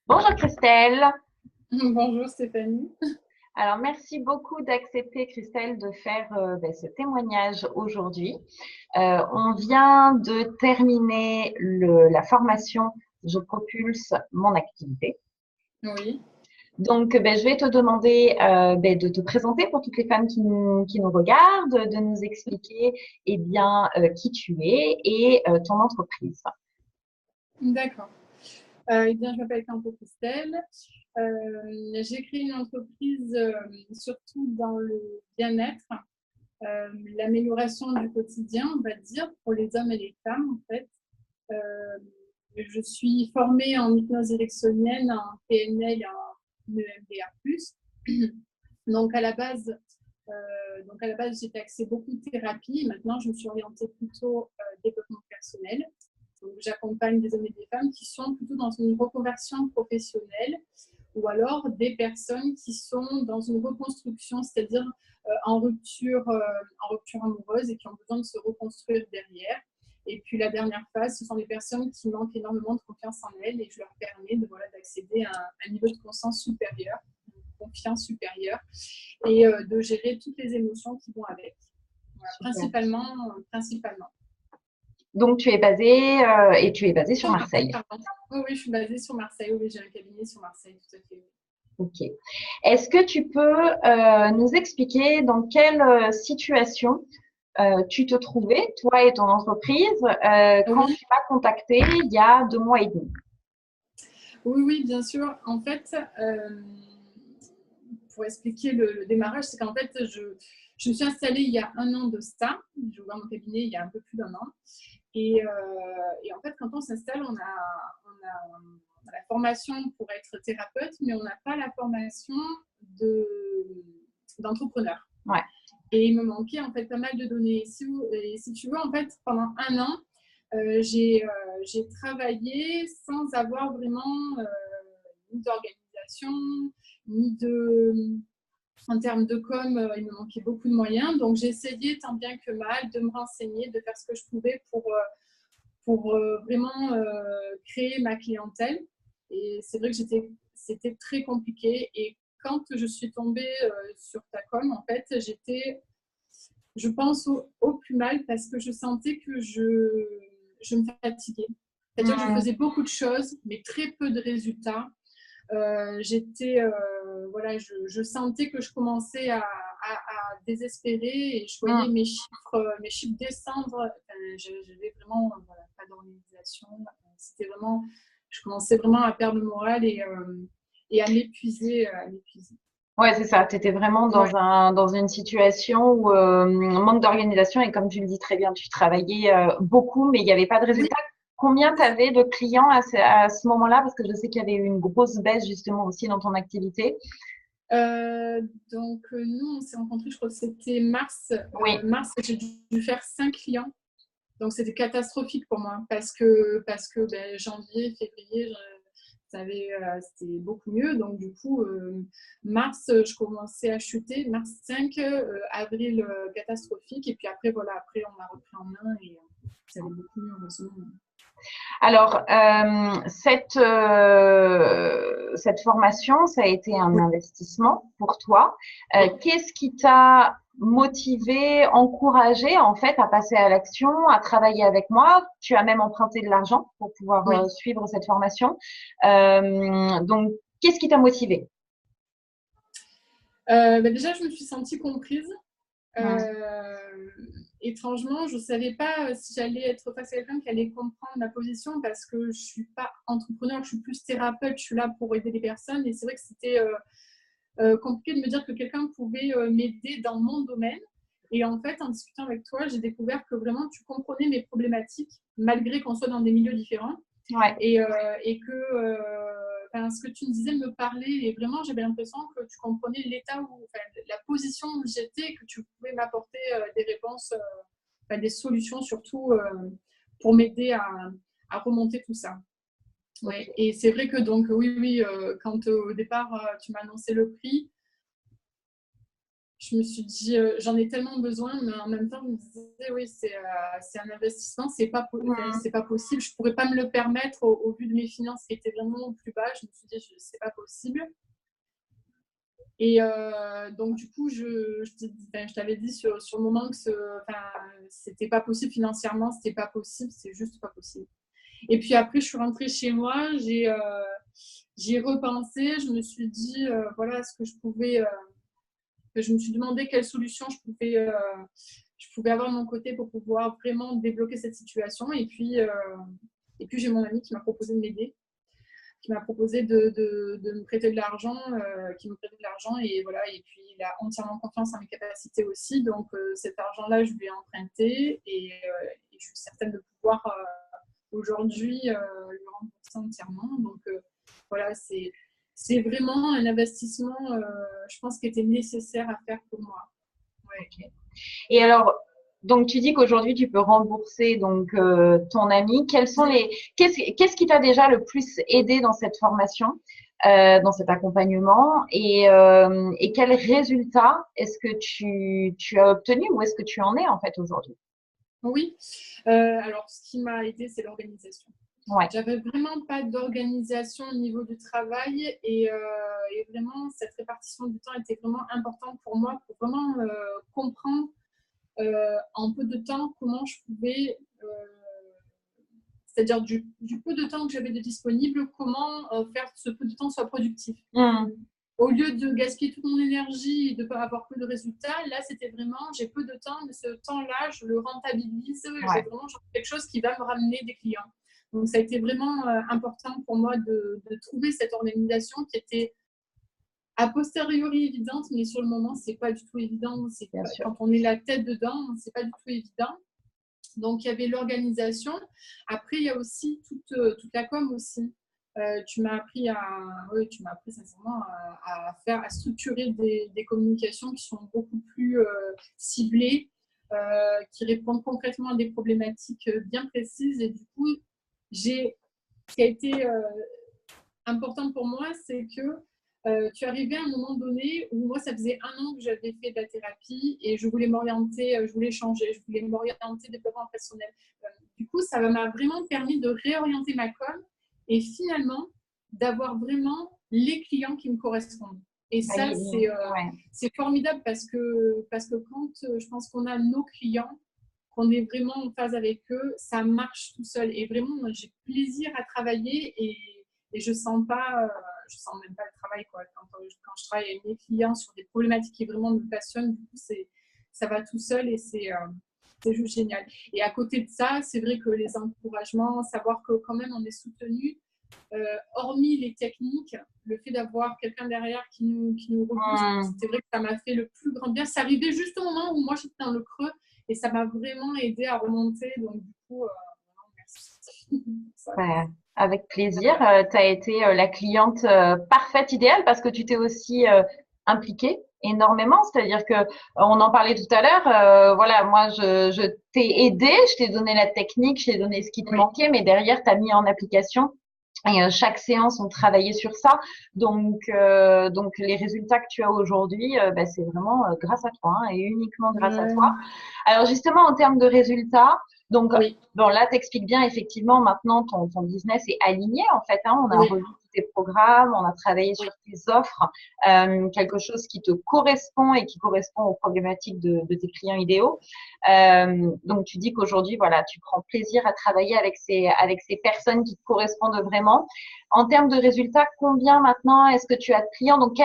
Bonjour Christelle. Bonjour Stéphanie. Alors merci beaucoup d'accepter Christelle de faire ce témoignage aujourd'hui. On vient de terminer la formation Je propulse mon activité. Oui, Donc je vais te demander de te présenter pour toutes les femmes qui nous regardent, de nous expliquer qui tu es et ton entreprise. d'accord. Eh bien, je m'appelle Campo Christelle. J'ai créé une entreprise surtout dans le bien-être, l'amélioration du quotidien, on va dire, pour les hommes et les femmes, en fait. Euh, je suis formée en hypnose érectionnelle, en PNL et en EMDR+. Donc, à la base, j'étais axée beaucoup de thérapie. Maintenant, je me suis orientée plutôt développement personnel. Donc, j'accompagne des hommes et des femmes qui sont plutôt dans une reconversion professionnelle ou alors des personnes qui sont dans une reconstruction, c'est-à-dire en rupture amoureuse et qui ont besoin de se reconstruire derrière. Et puis la dernière phase, ce sont des personnes qui manquent énormément de confiance en elles et je leur permets d'accéder à un niveau de conscience supérieur, de confiance supérieure et de gérer toutes les émotions qui vont avec. Voilà, principalement. Donc tu es basée sur Sur Marseille, Marseille. pardon. Oui, je suis basée sur Marseille. Oui, j'ai un cabinet sur Marseille, tout à fait. Ok. Est-ce que tu peux nous expliquer dans quelle situation tu te trouvais, toi et ton entreprise, quand Oui, tu m'as contacté il y a 2 mois et demi? oui, bien sûr. En fait, pour expliquer le démarrage, c'est qu'en fait, je me suis installée il y a un an de ça. J'ai ouvert mon cabinet il y a un peu plus d'un an. Et en fait, quand on s'installe, on a la formation pour être thérapeute, mais on n'a pas la formation d'entrepreneur. Ouais. Et il me manquait en fait pas mal de données. Et si tu veux, en fait, pendant un an, j'ai travaillé sans avoir vraiment ni d'organisation, ni de. En termes de com, il me manquait beaucoup de moyens. Donc, j'ai essayé tant bien que mal de me renseigner, de faire ce que je pouvais pour vraiment créer ma clientèle. Et c'est vrai que c'était très compliqué. Et quand je suis tombée sur ta com, en fait, j'étais, je pense, au plus mal parce que je sentais que je me fatiguais. C'est-à-dire que je faisais beaucoup de choses, mais très peu de résultats. Je sentais que je commençais à désespérer et je voyais mes chiffres descendre. J'avais vraiment pas d'organisation. C'était vraiment, je commençais vraiment à perdre le moral et à m'épuiser. Ouais, c'est ça. Tu étais vraiment Ouais. dans une situation où manque d'organisation et comme tu le dis très bien, tu travaillais beaucoup, mais il n'y avait pas de Oui. résultat. Combien tu avais de clients à ce moment-là? Parce que je sais qu'il y avait eu une grosse baisse justement aussi dans ton activité. Nous, on s'est rencontrés, je crois que c'était mars. Oui. Mars, j'ai dû faire 5 clients. Donc, c'était catastrophique pour moi parce que janvier, février, c'était beaucoup mieux. Donc, du coup, mars, je commençais à chuter. Mars 5, avril, catastrophique. Et puis après, après, on a repris en main et ça allait beaucoup mieux, heureusement. Alors, cette formation, ça a été un investissement pour toi. Oui. Qu'est-ce qui t'a motivé, encouragé en fait à passer à l'action, à travailler avec moi? Tu as même emprunté de l'argent pour pouvoir Oui. suivre cette formation. Donc, qu'est-ce qui t'a motivé? Déjà, je me suis sentie comprise. Euh, Étrangement, je ne savais pas si j'allais être face à quelqu'un qui allait comprendre ma position parce que je ne suis pas entrepreneur, je suis plus thérapeute, je suis là pour aider les personnes. Et c'est vrai que c'était compliqué de me dire que quelqu'un pouvait m'aider dans mon domaine. Et en fait, en discutant avec toi, j'ai découvert que vraiment tu comprenais mes problématiques, malgré qu'on soit dans des milieux différents. Ouais. Et que ce que tu me disais me parlait et vraiment j'avais l'impression que tu comprenais l'état la position où j'étais, que tu pouvais m'apporter des réponses, des solutions surtout pour m'aider à remonter tout ça. Ouais. Ok. Et c'est vrai que donc oui, quand au départ tu m'as annoncé le prix, je me suis dit, j'en ai tellement besoin, mais en même temps, je me disais, oui, c'est un investissement, Mm. c'est pas possible. Je ne pourrais pas me le permettre au vu de mes finances qui étaient vraiment au plus bas. Je me suis dit, c'est pas possible. Et donc, du coup, je t'avais dit sur le moment que c'était pas possible financièrement, c'était pas possible, c'est juste pas possible. Et puis après, je suis rentrée chez moi, j'ai repensé, je me suis dit, voilà, ce que je pouvais. Je me suis demandé quelle solution je pouvais avoir de mon côté pour pouvoir vraiment débloquer cette situation. Et puis j'ai mon ami qui m'a proposé de m'aider, qui m'a proposé de me prêter de l'argent, qui me prêtait de l'argent. Et voilà, et puis il a entièrement confiance en mes capacités aussi. Donc cet argent-là, je lui ai emprunté et je suis certaine de pouvoir aujourd'hui lui rembourser entièrement. Donc voilà, c'est vraiment un investissement, je pense, qui était nécessaire à faire pour moi. Ouais. Ok. Et alors, donc tu dis qu'aujourd'hui tu peux rembourser donc ton ami. Qu'est-ce qui t'a déjà le plus aidé dans cette formation, dans cet accompagnement, et quels résultats est-ce que tu as obtenu, ou est-ce que tu en es en fait aujourd'hui? Oui, alors ce qui m'a aidé, c'est l'organisation. Ouais. J'avais vraiment pas d'organisation au niveau du travail et vraiment cette répartition du temps était vraiment importante pour moi pour vraiment comprendre en peu de temps comment je pouvais, c'est-à-dire du peu de temps que j'avais de disponible, comment faire que ce peu de temps soit productif. Mm. Au lieu de gaspiller toute mon énergie et de ne pas avoir peu de résultats, là, c'était vraiment, j'ai peu de temps, mais ce temps-là, je le rentabilise. J'ai Ouais. vraiment quelque chose qui va me ramener des clients. Donc, ça a été vraiment important pour moi de trouver cette organisation qui était a posteriori évidente, mais sur le moment, c'est pas du tout évident. Bien sûr. Quand on est la tête dedans, c'est pas du tout évident. Donc, il y avait l'organisation. Après, il y a aussi toute la com aussi. Oui, tu m'as appris sincèrement à structurer des communications qui sont beaucoup plus ciblées, qui répondent concrètement à des problématiques bien précises. Et du coup, ce qui a été important pour moi, c'est que tu arrivais à un moment donné où moi, ça faisait 1 an que j'avais fait de la thérapie et je voulais m'orienter, je voulais changer, je voulais m'orienter développement personnel. Du coup, ça m'a vraiment permis de réorienter ma com et finalement d'avoir vraiment les clients qui me correspondent. Et ça, Ouais. c'est formidable parce que quand je pense qu'on a nos clients, qu'on est vraiment en phase avec eux, ça marche tout seul. Et vraiment, j'ai plaisir à travailler et je sens pas, je sens même pas le travail quoi. Quand je travaille avec mes clients sur des problématiques qui vraiment me passionnent, du coup ça va tout seul et c'est juste génial. Et à côté de ça, c'est vrai que les encouragements, savoir que quand même on est soutenu, hormis les techniques, le fait d'avoir quelqu'un derrière qui nous rebooste, Mm. c'était vrai que ça m'a fait le plus grand bien. C'est arrivé juste au moment où moi j'étais dans le creux et ça m'a vraiment aidé à remonter. Donc du coup, merci. Ouais, avec plaisir. Tu as été la cliente parfaite, idéale, parce que tu t'es aussi impliquée énormément. C'est-à-dire que on en parlait tout à l'heure. Voilà, moi, je t'ai aidé, je t'ai donné la technique, je t'ai donné ce qui te Oui. manquait, mais derrière, tu as mis en application. Et chaque séance, on travaillait sur ça. Donc les résultats que tu as aujourd'hui, bah, c'est vraiment grâce à toi, hein, et uniquement grâce à toi. Alors justement, en termes de résultats, donc Oui, bon, là, t'expliques bien, effectivement, maintenant, ton business est aligné, en fait, hein. On a oui, revu tous tes programmes, on a travaillé sur oui, tes offres, quelque chose qui te correspond et qui correspond aux problématiques de tes clients idéaux. Donc, tu dis qu'aujourd'hui, voilà, tu prends plaisir à travailler avec ces personnes qui te correspondent vraiment. En termes de résultats, combien maintenant est-ce que tu as de clients? Donc,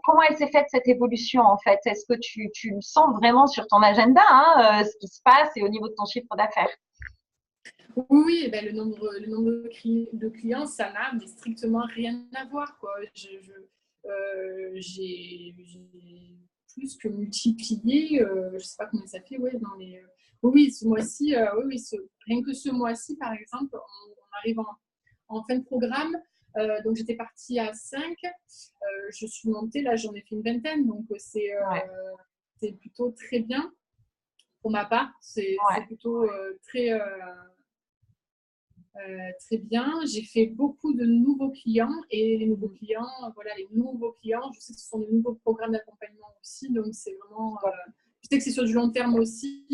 comment elle s'est faite cette évolution, en fait? Est-ce que tu le sens vraiment sur ton agenda, hein, ce qui se passe, et au niveau de ton chiffre d'affaires? oui, ben, le nombre de clients, ça n'a mais strictement rien à voir, quoi. J'ai plus que multiplié, je ne sais pas combien ça fait, ouais, oui, ce mois-ci, rien que ce mois-ci, par exemple, on arrive en fin de programme. Donc j'étais partie à 5, je suis montée, là j'en ai fait une vingtaine, donc Ouais, c'est plutôt très bien pour ma part. C'est ouais. plutôt très Très bien. J'ai fait beaucoup de nouveaux clients et les nouveaux clients, voilà, les nouveaux clients, je sais que ce sont de nouveaux programmes d'accompagnement aussi, donc c'est vraiment, je sais que c'est sur du long terme aussi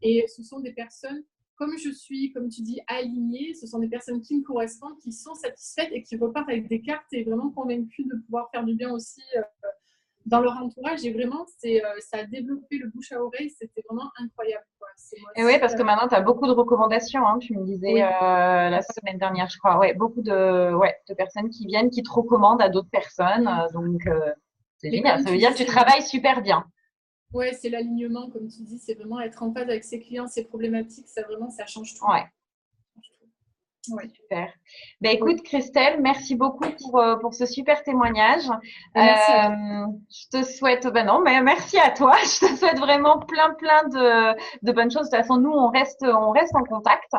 et ce sont des personnes, comme je suis, comme tu dis, alignée, ce sont des personnes qui me correspondent, qui sont satisfaites et qui repartent avec des cartes et vraiment convaincues de pouvoir faire du bien aussi dans leur entourage et vraiment, ça a développé le bouche à oreille, c'était vraiment incroyable, quoi. Moi, Et oui, parce que maintenant, tu as beaucoup de recommandations, hein, tu me disais oui. la semaine dernière, je crois. Ouais, beaucoup de personnes qui viennent, qui te recommandent à d'autres personnes. Donc, c'est Mais génial. comme Ça veut tu dire dis, que tu travailles super bien. ouais, c'est l'alignement, comme tu dis, c'est vraiment être en phase avec ses clients, ses problématiques, ça vraiment, ça change tout. Ouais. Ouais. Super. Ben, écoute, Christelle, merci beaucoup pour ce super témoignage. Merci à toi. Je te souhaite, ben non, mais merci à toi. Je te souhaite vraiment plein de bonnes choses. De toute façon, nous, on reste en contact.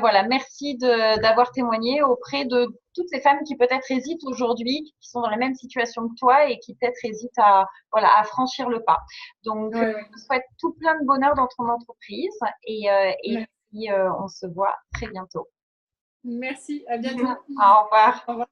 Voilà, merci d'avoir témoigné auprès de toutes ces femmes qui peut-être hésitent aujourd'hui, qui sont dans la même situation que toi et qui peut-être hésitent à franchir le pas. Donc, Ouais, je te souhaite tout plein de bonheur dans ton entreprise et ouais. puis on se voit très bientôt. Merci, à bientôt. Au revoir. Au revoir.